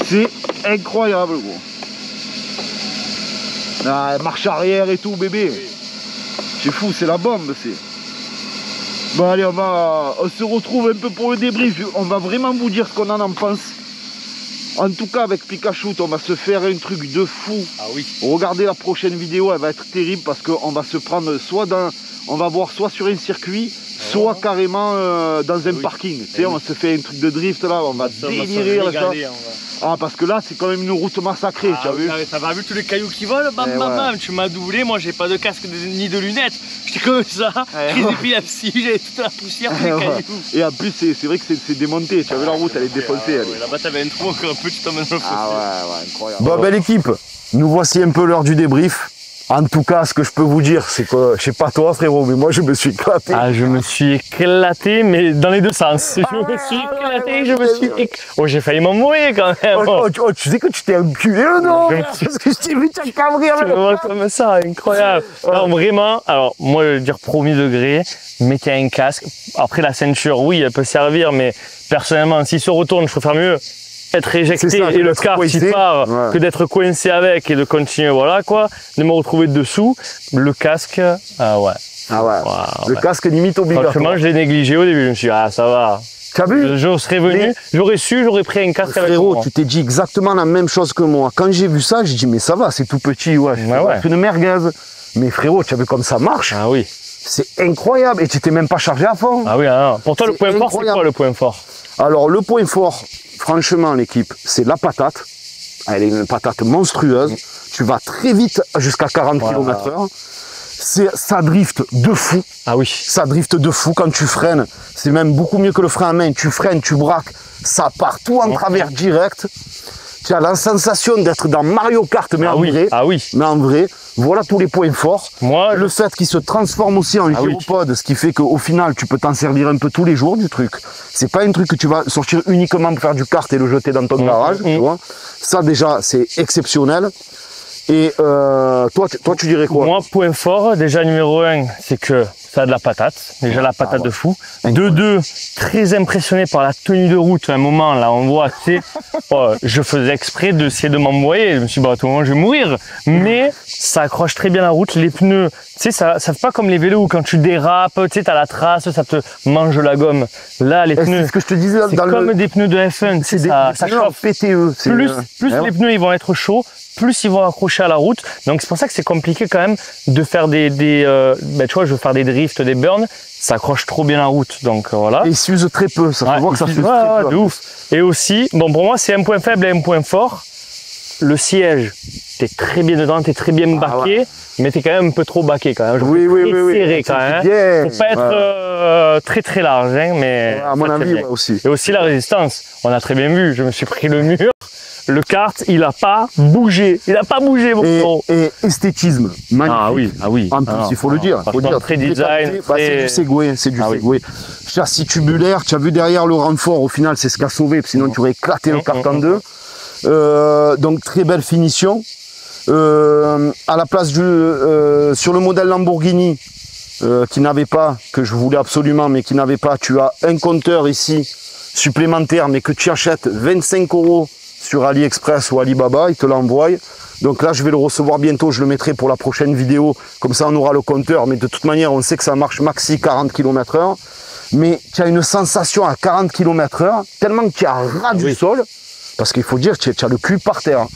C'est incroyable, gros. Ah, marche arrière et tout, bébé. C'est fou, c'est la bombe, c'est. Bon, allez, on se retrouve un peu pour le débrief. On va vraiment vous dire ce qu'on en pense. En tout cas, avec Pikachu, on va se faire un truc de fou. Ah oui. Regardez la prochaine vidéo, elle va être terrible parce qu'on va se prendre soit dans... On va voir soit sur un circuit, soit carrément dans un parking. Tu sais, on se fait un truc de drift là, on va délirer là, ça. Ah, parce que là, c'est quand même une route massacrée, tu as vu? Ça va vu tous les cailloux qui volent, bam, tu m'as doublé, moi j'ai pas de casque ni de lunettes. J'étais comme ça, crise d'épilepsie, j'avais toute la poussière, tous les cailloux. Et en plus, c'est vrai que c'est démonté, tu as vu la route, elle est défoncée. Là-bas, t'avais un trou encore un peu, tu tombes dans le fossé. Ah ouais, incroyable. Bon, belle équipe, nous voici un peu l'heure du débrief. En tout cas, ce que je peux vous dire, c'est que, je sais pas toi frérot, mais moi je me suis éclaté. Ah, je me suis éclaté, mais dans les deux sens. Je me suis éclaté, Oh, j'ai failli m'envoyer quand même. Oh, tu sais que tu t'es enculé, non? Parce que je t'ai vu t'encabrir. Tu me vois comme ça, incroyable. Non, vraiment, alors, moi, je veux dire premier degré, mettez un casque. Après, la ceinture, oui, elle peut servir, mais personnellement, s'il se retourne, je préfère mieux être éjecté et le kart qui part que d'être coincé avec et de continuer, voilà quoi, de me retrouver dessous. Le casque, ah ouais. Ah ouais. Le casque limite obligatoire. Franchement, je l'ai négligé au début, je me suis dit, ah ça va. T'as vu? Je serais venu, j'aurais su, j'aurais pris un casque avec moi. Frérot, tu t'es dit exactement la même chose que moi. Quand j'ai vu ça, j'ai dit, mais ça va, c'est tout petit, ouais. C'est une merguez. Mais frérot, tu as vu comme ça marche? Ah oui. C'est incroyable. Et tu t'es même pas chargé à fond. Ah oui, ah, pour toi, le point fort, c'est quoi le point fort? Alors, le point fort, franchement, l'équipe, c'est la patate. Elle est une patate monstrueuse. Tu vas très vite jusqu'à 40 km/h. Ça drift de fou. Ah oui. Ça drift de fou quand tu freines. C'est même beaucoup mieux que le frein à main. Tu freines, tu braques, ça part tout en travers direct. Tu as la sensation d'être dans Mario Kart, mais en vrai. Ah oui. Mais en vrai, voilà tous les points forts. Moi, le fait qu'il se transforme aussi en gyropode, ce qui fait qu'au final, tu peux t'en servir un peu tous les jours du truc. C'est pas un truc que tu vas sortir uniquement pour faire du kart et le jeter dans ton garage. Tu vois. Ça déjà, c'est exceptionnel. Et toi, tu dirais quoi? Moi, point fort, déjà numéro 1, c'est que ça a de la patate. Déjà la patate de fou. De 2, très impressionné par la tenue de route. À un moment, là, on voit, tu sais, je faisais exprès d'essayer de m'envoyer. Je me suis dit, bah, à tout moment, je vais mourir. Mais ça accroche très bien la route. Les pneus, tu sais, ça fait pas comme les vélos où quand tu dérapes, tu sais, t'as la trace, ça te mange la gomme. Là, les pneus, c'est ce que je te disais c'est comme des pneus de F1. C'est ça chauffe. PTE. Plus les pneus, ils vont être chauds, plus ils vont accrocher à la route. Donc c'est pour ça que c'est compliqué quand même de faire ben, tu vois, je veux faire des drifts, des burns, ça accroche trop bien la route. Donc voilà. Et il s'use très peu, ça se voit que ça s'use très peu. De ouf. Et aussi, bon pour moi c'est un point faible et un point fort. Le siège, t'es très bien dedans, t'es très bien baqué, mais t'es quand même un peu trop baqué quand même. Oui. Serré quand même. Faut pas être très très large, hein, mais à mon avis aussi. Et aussi la résistance. On a très bien vu. Je me suis pris le mur. Le kart, il a pas bougé. Il a pas bougé, mon frérot. Et esthétisme, magnifique. Ah oui. En plus, il faut le dire. Très design. C'est du Segway, c'est du Segway. Châssis tubulaire, tu as vu derrière le renfort, au final, c'est ce qui a sauvé, sinon tu aurais éclaté le kart en deux. Donc, très belle finition. À la place sur le modèle Lamborghini, qui n'avait pas, que je voulais absolument, mais qui n'avait pas, tu as un compteur ici, supplémentaire, mais que tu achètes 25 € sur AliExpress ou Alibaba, ils te l'envoient. Donc là, je vais le recevoir bientôt, je le mettrai pour la prochaine vidéo. Comme ça, on aura le compteur. Mais de toute manière, on sait que ça marche maxi 40 km/h. Mais tu as une sensation à 40 km/h, tellement que tu es à ras du sol. Parce qu'il faut dire, tu as le cul par terre.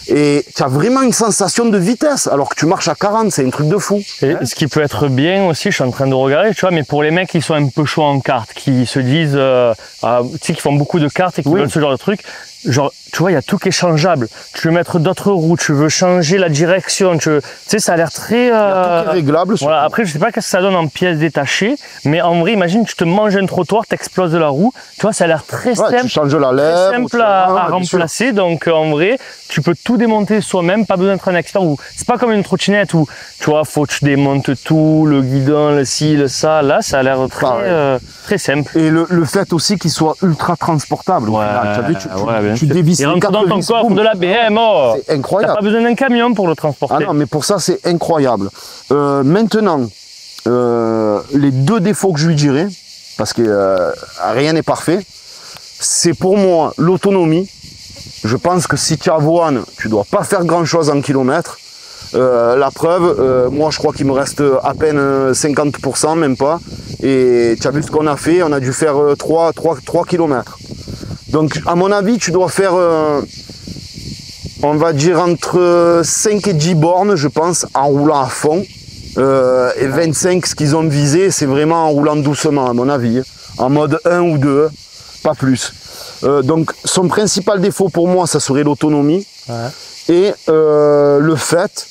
Et tu as vraiment une sensation de vitesse, alors que tu marches à 40, c'est un truc de fou. Et ce qui peut être bien aussi, je suis en train de regarder, tu vois, mais pour les mecs qui sont un peu chauds en kart, qui se disent, tu sais, qui font beaucoup de karts et qui veulent ce genre de truc, genre, tu vois, il y a tout qui est changeable. Tu veux mettre d'autres roues, tu veux changer la direction, tu sais, ça a l'air très... Il y a tout qui est réglable. Voilà, après, je sais pas ce que ça donne en pièces détachées, mais en vrai, imagine, tu te manges un trottoir, t'exploses de la roue, tu vois, ça a l'air très simple. Tu changes la lèvre. Très simple à remplacer, donc en vrai, tu peux tout démonter soi-même, pas besoin d'être un expert. C'est pas comme une trottinette où, tu vois, faut que tu démontes tout, le guidon, le ci, le ça. Là, ça a l'air très simple. Et le fait aussi qu'il soit ultra transportable. Tu dévisses. Il rentre dans ton coffre de la BM. C'est incroyable. T'as pas besoin d'un camion pour le transporter. Ah non, mais pour ça, c'est incroyable. Maintenant, les deux défauts que je lui dirais, parce que rien n'est parfait, c'est pour moi l'autonomie. Je pense que si tu avoines, tu dois pas faire grand chose en kilomètres. La preuve, moi je crois qu'il me reste à peine 50%, même pas. Et tu as vu ce qu'on a fait, on a dû faire 3 km. Donc à mon avis, tu dois faire, on va dire entre 5 et 10 bornes, je pense, en roulant à fond. Et 25, ce qu'ils ont visé, c'est vraiment en roulant doucement, à mon avis. En mode 1 ou 2, pas plus. Donc son principal défaut pour moi, ça serait l'autonomie. Et le fait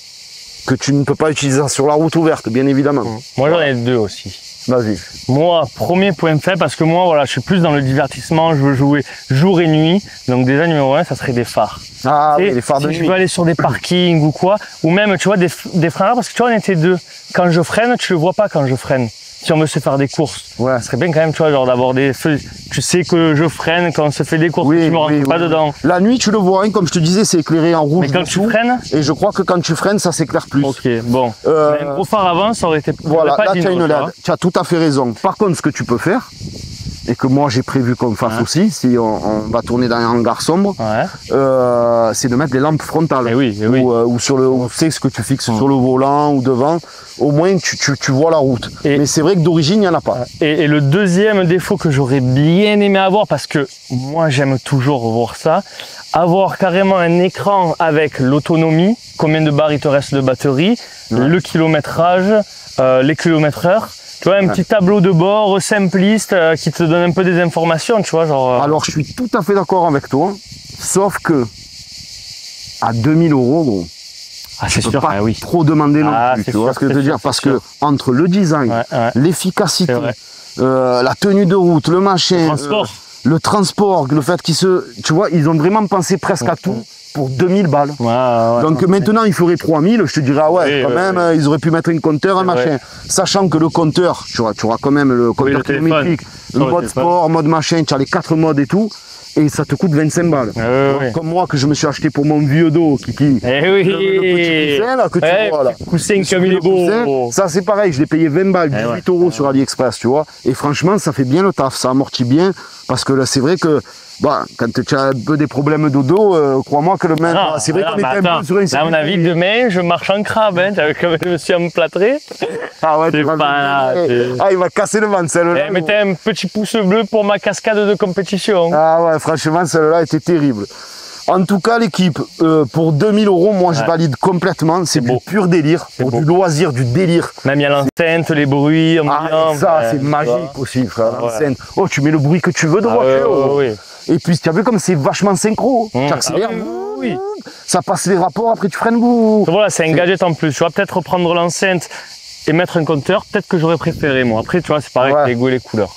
que tu ne peux pas utiliser ça sur la route ouverte, bien évidemment. Moi j'en ai deux aussi. Vas-y. Moi, premier point faible, parce que moi, voilà, je suis plus dans le divertissement, je veux jouer jour et nuit. Donc déjà, numéro 1, ça serait des phares. Ah oui, les phares de nuit. Si je veux aller sur des parkings ou quoi, ou même, tu vois, des freineurs, parce que tu vois, on était deux. Quand je freine, tu le vois pas quand je freine. Si on veut se faire des courses, ce serait bien quand même, tu vois, genre d'avoir des feux. Tu sais que je freine quand on se fait des courses, tu me rentres pas dedans. La nuit, tu le vois, hein, comme je te disais, c'est éclairé en rouge. Mais quand tu freines. Et je crois que quand tu freines, ça s'éclaire plus. Ok, bon. Un gros phare avant, ça aurait été. Voilà, là, tu as une LED. Tu as tout à fait raison. Par contre, ce que tu peux faire, et que moi j'ai prévu qu'on fasse aussi, si on va tourner dans un hangar sombre, c'est de mettre des lampes frontales. Ou sur le, ou c'est ce que tu fixes sur le volant ou devant, au moins tu vois la route. Mais c'est vrai que d'origine il n'y en a pas. Et le deuxième défaut que j'aurais bien aimé avoir, parce que moi j'aime toujours voir ça, avoir carrément un écran avec l'autonomie, combien de barres il te reste de batterie, le kilométrage, les kilomètres heure. Tu vois, un petit tableau de bord simpliste qui te donne un peu des informations, tu vois, genre... Alors, je suis tout à fait d'accord avec toi, sauf que à 2000 €, gros, c'est sûr, pas trop demander non plus, tu vois ce que je veux dire, parce que entre le design, l'efficacité, la tenue de route, le machin, le transport, le fait qu'ils tu vois, ils ont vraiment pensé presque à tout. Pour 2000 balles. Donc maintenant, il ferait 3000, je te dirais, quand même, ils auraient pu mettre un compteur, un machin. Sachant que le compteur, tu auras quand même le compteur kilométrique, le mode sport, mode machin, tu as les 4 modes et tout, et ça te coûte 25 balles. Comme moi, que je me suis acheté pour mon vieux dos, le petit coussin, là, que tu vois, là. Coussin comme il est beau. Ça, c'est pareil, je l'ai payé 20 balles, 18 € sur AliExpress, tu vois. Et franchement, ça fait bien le taf, ça amortit bien, parce que là, c'est vrai que quand tu as un peu des problèmes de dos, crois-moi que le même. C'est vrai qu'on était un peu sur une. À mon avis, demain, je marche en crabe, hein. Comme je me suis emplâtré. Tu vas pas là. Il va casser le ventre, celle-là. Mettez un petit pouce bleu pour ma cascade de compétition. Franchement, celle-là était terrible. En tout cas, l'équipe, pour 2000 €, moi je valide complètement. C'est du pur délire, pour du loisir, du délire. Même il y a l'enceinte, les bruits, ambiance. Ça, c'est magique aussi, frère. L'enceinte. Oh, tu mets le bruit que tu veux de voiture. Et puis, tu as vu comme c'est vachement synchro. Tu accélères, ça passe les rapports, après tu freines. Voilà, c'est un gadget en plus. Tu vas peut-être reprendre l'enceinte et mettre un compteur, peut-être que j'aurais préféré moi. Après, tu vois, c'est pareil avec les goûts et les couleurs.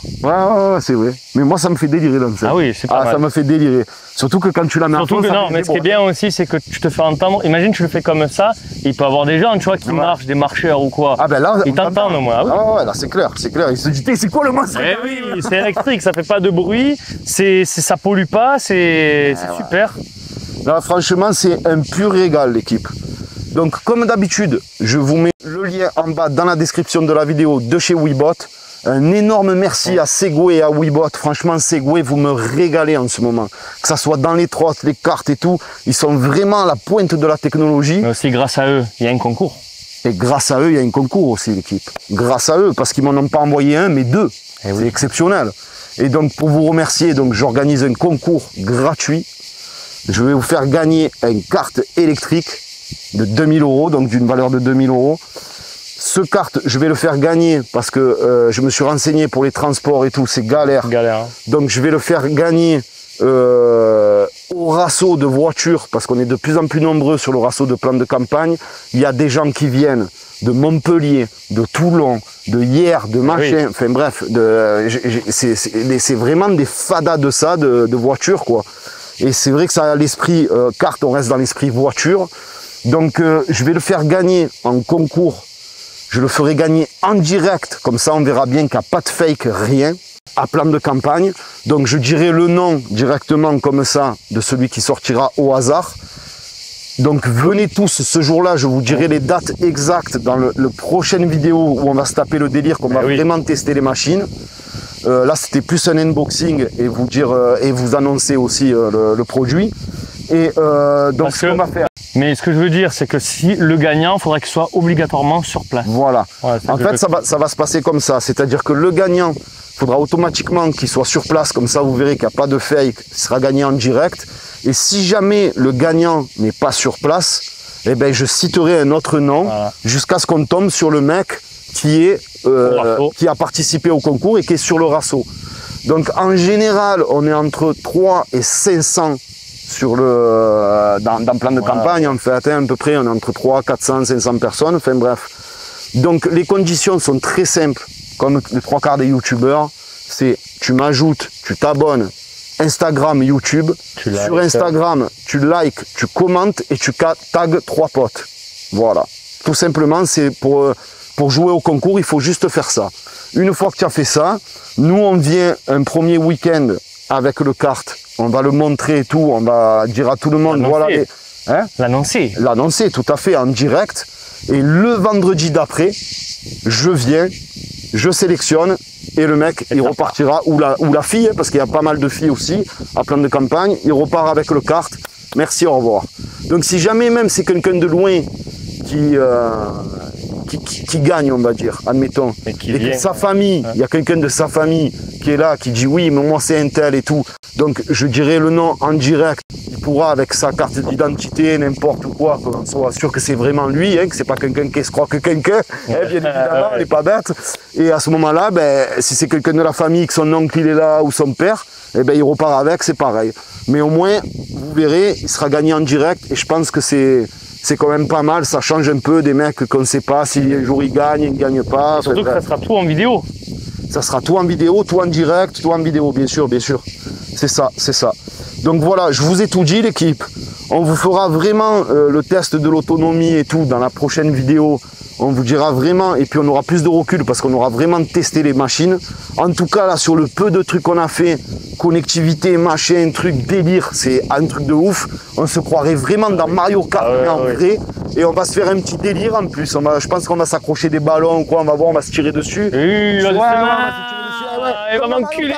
C'est vrai. Mais moi, ça me fait délirer l'enceinte. C'est pas mal. Ça me fait délirer. Surtout que quand tu la mets en fond, mais ce qui est bien aussi, c'est que tu te fais entendre. Imagine, tu le fais comme ça, il peut y avoir des gens, tu vois, qui marchent, des marcheurs ou quoi. Là, ils t'entendent au moins. Là, c'est clair, c'est clair. Ils se disent, c'est quoi le monstre? Oui, c'est électrique, ça fait pas de bruit, ça pollue pas, c'est super. Là, franchement, c'est un pur régal, l'équipe. Donc, comme d'habitude, je vous mets le lien en bas dans la description de la vidéo de chez Webot. Un énorme merci à Segway et à Webot. Franchement, Segway, vous me régalez en ce moment. Que ça soit dans les trosses, les cartes et tout, ils sont vraiment à la pointe de la technologie. Mais aussi, grâce à eux, il y a un concours. Et grâce à eux, il y a un concours aussi, l'équipe. Grâce à eux, parce qu'ils m'en ont pas envoyé un, mais 2. C'est exceptionnel. Et donc, pour vous remercier, donc j'organise un concours gratuit. Je vais vous faire gagner une carte électrique de 2000 €, donc d'une valeur de 2000 €. Ce carte, je vais le faire gagner parce que je me suis renseigné pour les transports et tout, c'est galère. Donc je vais le faire gagner au rasso de voitures, parce qu'on est de plus en plus nombreux sur le rasso de plan de campagne. Il y a des gens qui viennent de Montpellier, de Toulon, de Hyères, de machin, enfin bref, c'est vraiment des fadas de ça, de voitures, quoi. Et c'est vrai que ça a l'esprit carte, on reste dans l'esprit voiture. Donc je vais le faire gagner en concours. Je le ferai gagner en direct, comme ça on verra bien qu'il n'y a pas de fake, rien, à plan de campagne. Donc je dirai le nom directement comme ça de celui qui sortira au hasard. Donc venez tous ce jour-là, je vous dirai les dates exactes dans le prochaine vidéo où on va se taper le délire, qu'on va vraiment tester les machines. Là c'était plus un unboxing et vous dire et vous annoncer aussi le produit. Et donc ce qu'on va faire. Mais ce que je veux dire, c'est que si le gagnant, il faudrait qu'il soit obligatoirement sur place. Voilà. En fait, ça va se passer comme ça. C'est-à-dire que le gagnant, il faudra automatiquement qu'il soit sur place. Comme ça, vous verrez qu'il n'y a pas de fake. Il sera gagné en direct. Et si jamais le gagnant n'est pas sur place, eh ben, je citerai un autre nom jusqu'à ce qu'on tombe sur le mec qui a participé au concours et qui est sur le rasso. Donc, en général, on est entre 3 et 500 sur dans plan de campagne, en fait, à peu près, on est entre 300, 400, 500 personnes, enfin bref. Donc les conditions sont très simples, comme les 3/4 des youtubeurs, c'est tu m'ajoutes, tu t'abonnes, Instagram, YouTube, sur Instagram, tu likes, tu commentes et tu tags 3 potes. Voilà, tout simplement, c'est pour jouer au concours, il faut juste faire ça. Une fois que tu as fait ça, nous on vient un premier week-end avec le kart. On va le montrer et tout, on va dire à tout le monde, voilà. L'annoncer. L'annoncer, tout à fait, en direct. Et le vendredi d'après, je viens je sélectionne et le mec, il repartira, ou la fille, hein, parce qu'il y a pas mal de filles aussi, à plan de campagne, il repart avec le kart. Merci, au revoir. Donc si jamais même c'est quelqu'un de loin qui gagne, on va dire, admettons, et que sa famille, il y a quelqu'un de sa famille qui est là, qui dit oui, mais moi c'est un tel et tout, donc je dirais le nom en direct, il pourra avec sa carte d'identité, n'importe quoi, qu'on soit sûr que c'est vraiment lui, hein, que c'est pas quelqu'un qui escroque quelqu'un, hein, bien évidemment, il n'est pas bête, et à ce moment-là, ben, si c'est quelqu'un de la famille, que son oncle il est là, ou son père, eh ben, il repart avec, c'est pareil. Mais au moins, vous verrez, il sera gagné en direct, et je pense que c'est quand même pas mal, ça change un peu des mecs qu'on ne sait pas si un jour ils ne gagnent pas. Surtout que ça sera tout en vidéo. Ça sera tout en vidéo, tout en direct, tout en vidéo, bien sûr, bien sûr. C'est ça, c'est ça. Donc voilà, je vous ai tout dit l'équipe. On vous fera vraiment le test de l'autonomie et tout dans la prochaine vidéo. On vous dira vraiment, et puis on aura plus de recul parce qu'on aura vraiment testé les machines. En tout cas, là, sur le peu de trucs qu'on a fait, connectivité, machin, truc délire, c'est un truc de ouf. On se croirait vraiment dans Mario Kart, mais en vrai. Et on va se faire un petit délire en plus. Je pense qu'on va s'accrocher des ballons ou quoi, on va voir, on va se tirer dessus. Il va m'enculer.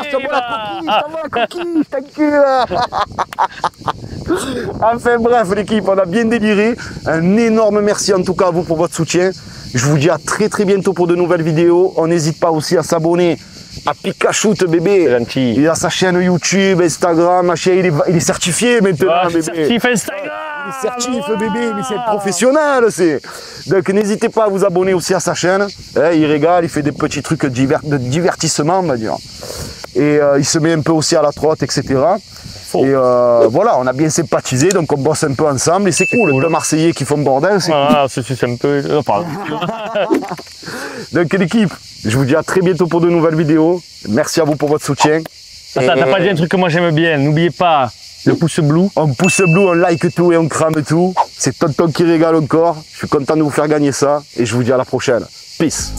Enfin bref l'équipe, on a bien déliré. Un énorme merci en tout cas à vous pour votre soutien. Je vous dis à très bientôt pour de nouvelles vidéos. On n'hésite pas aussi à s'abonner à Pikachu bébé. Gentil. Il a sa chaîne YouTube, Instagram, machin, il est certifié maintenant. Bébé. Certif Instagram. Il est certif bébé, mais c'est professionnel c'est. Donc n'hésitez pas à vous abonner aussi à sa chaîne. Il régale, il fait des petits trucs de divertissement on va dire. Et il se met un peu aussi à la trotte, etc. Et voilà, on a bien sympathisé, donc on bosse un peu ensemble et c'est cool. Deux Marseillais qui font bordel, c'est cool. C'est un peu... Non, pardon. Donc l'équipe, je vous dis à très bientôt pour de nouvelles vidéos. Merci à vous pour votre soutien. Attends, t'as pas dit un truc que moi j'aime bien. N'oubliez pas le pouce bleu. On pouce bleu, on like tout et on crame tout. C'est Tonton qui régale encore. Je suis content de vous faire gagner ça et je vous dis à la prochaine. Peace.